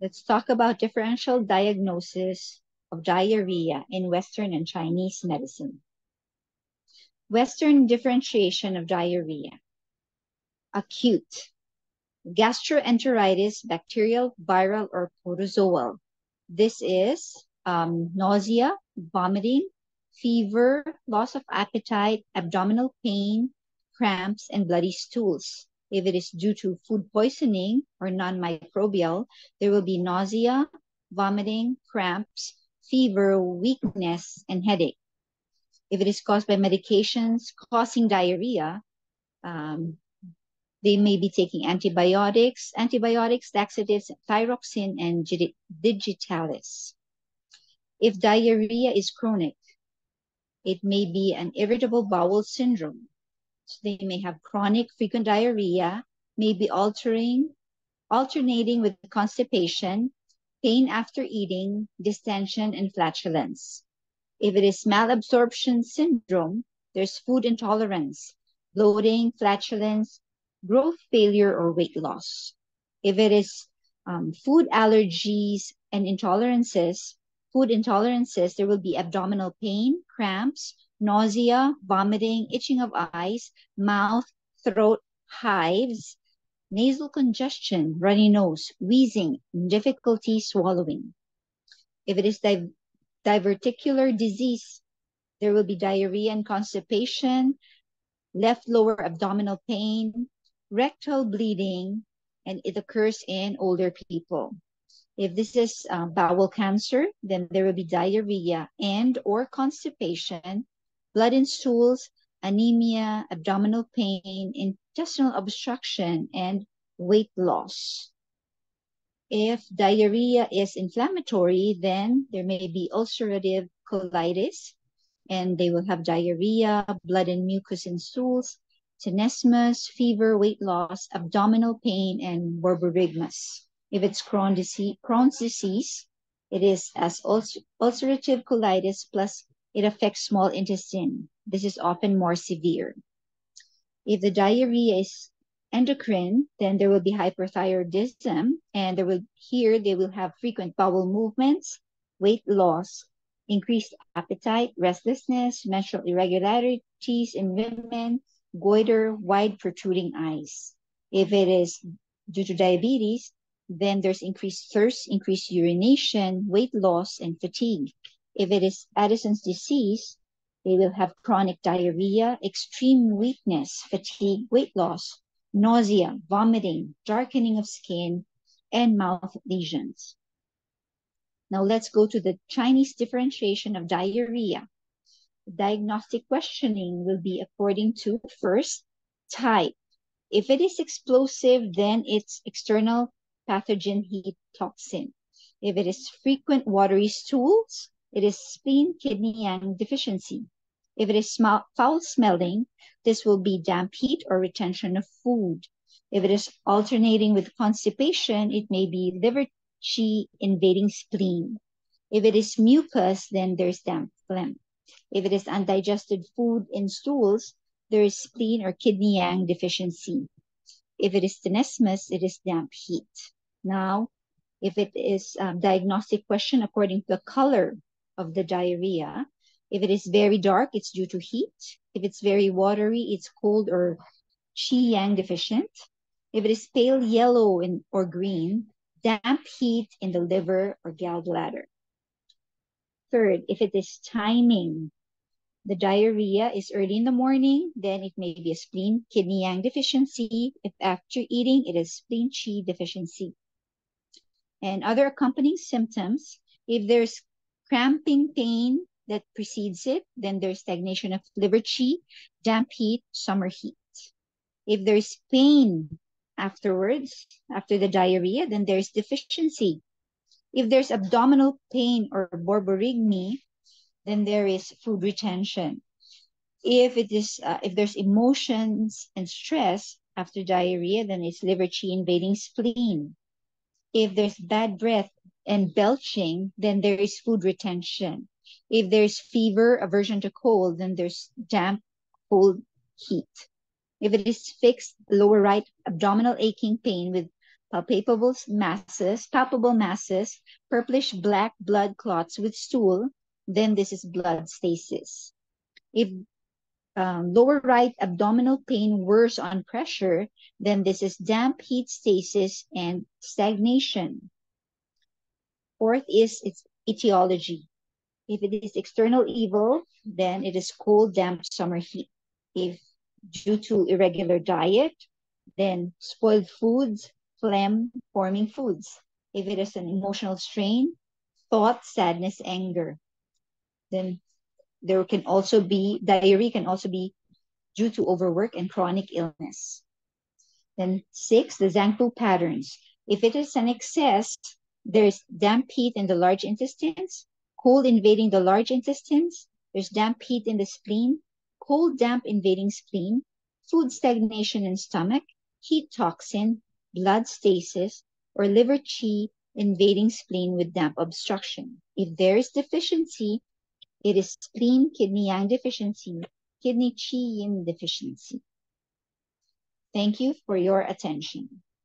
Let's talk about differential diagnosis of diarrhea in Western and Chinese medicine. Western differentiation of diarrhea. Acute. Gastroenteritis, bacterial, viral, or protozoal. This is nausea, vomiting, fever, loss of appetite, abdominal pain, cramps, and bloody stools. If it is due to food poisoning or non-microbial, there will be nausea, vomiting, cramps, fever, weakness, and headache. If it is caused by medications causing diarrhea, um, they may be taking antibiotics, laxatives, thyroxine, and digitalis. If diarrhea is chronic, it may be an irritable bowel syndrome. So they may have chronic frequent diarrhea, may be alternating with constipation, pain after eating, distension, and flatulence. If it is malabsorption syndrome, there's food intolerance, bloating, flatulence, growth failure, or weight loss. If it is food allergies and food intolerances, there will be abdominal pain, cramps, nausea, vomiting, itching of eyes, mouth, throat, hives, nasal congestion, runny nose, wheezing, difficulty swallowing. If it is diverticular disease, there will be diarrhea and constipation, left lower abdominal pain, rectal bleeding, and it occurs in older people. If this is bowel cancer, then there will be diarrhea and or constipation, blood in stools, anemia, abdominal pain, intestinal obstruction, and weight loss. If diarrhea is inflammatory, then there may be ulcerative colitis, and they will have diarrhea, blood and mucus in stools, tenesmus, fever, weight loss, abdominal pain, and borborygmus. If it's Crohn's disease, it is as ulcerative colitis plus it affects small intestine. This is often more severe. If the diarrhea is endocrine, then there will be hyperthyroidism, and they will have frequent bowel movements, weight loss, increased appetite, restlessness, menstrual irregularities in women, goiter, wide protruding eyes. If it is due to diabetes, then there's increased thirst, increased urination, weight loss, and fatigue. If it is Addison's disease, they will have chronic diarrhea, extreme weakness, fatigue, weight loss, nausea, vomiting, darkening of skin, and mouth lesions. Now let's go to the Chinese differentiation of diarrhea. Diagnostic questioning will be according to first type. If it is explosive, then it's external pathogen heat toxin. If it is frequent watery stools, it is spleen kidney yang deficiency. If it is foul smelling, this will be damp heat or retention of food. If it is alternating with constipation, it may be liver qi invading spleen. If it is mucus, then there's damp phlegm. If it is undigested food in stools, there is spleen or kidney yang deficiency. If it is tenesmus, it is damp heat. Now, if it is diagnostic question according to the color of the diarrhea, if it is very dark, it's due to heat. If it's very watery, it's cold or qi yang deficient. If it is pale yellow or green, damp heat in the liver or gallbladder. Third, if it is timing, the diarrhea is early in the morning, then it may be a spleen kidney yang deficiency. If after eating, it is spleen qi deficiency. And other accompanying symptoms, if there's cramping pain that precedes it, then there's stagnation of liver qi, damp heat, summer heat. If there's pain afterwards, after the diarrhea, then there's deficiency. If there's abdominal pain or borborygmi, then there is food retention. If there's emotions and stress after diarrhea, then it's liver qi invading spleen. If there's bad breath and belching, then there is food retention. If there's fever, aversion to cold, then there's damp, cold, heat. If it is fixed lower right abdominal aching pain with palpable masses, purplish black blood clots with stool, then this is blood stasis. If lower right abdominal pain worse on pressure, then this is damp heat stasis and stagnation. Fourth is its etiology. If it is external evil, then it is cold, damp summer heat. If due to irregular diet, then spoiled foods, phlegm forming foods. If it is an emotional strain, thought, sadness, anger. Then there can also be diarrhea can also be due to overwork and chronic illness. Then six, the Zangpo patterns. If it is an excess, there's damp heat in the large intestines, cold invading the large intestines, there's damp heat in the spleen, cold damp invading spleen, food stagnation in stomach, heat toxin, blood stasis, or liver qi invading spleen with damp obstruction. If there is deficiency, it is spleen kidney yang deficiency, kidney qi yin deficiency. Thank you for your attention.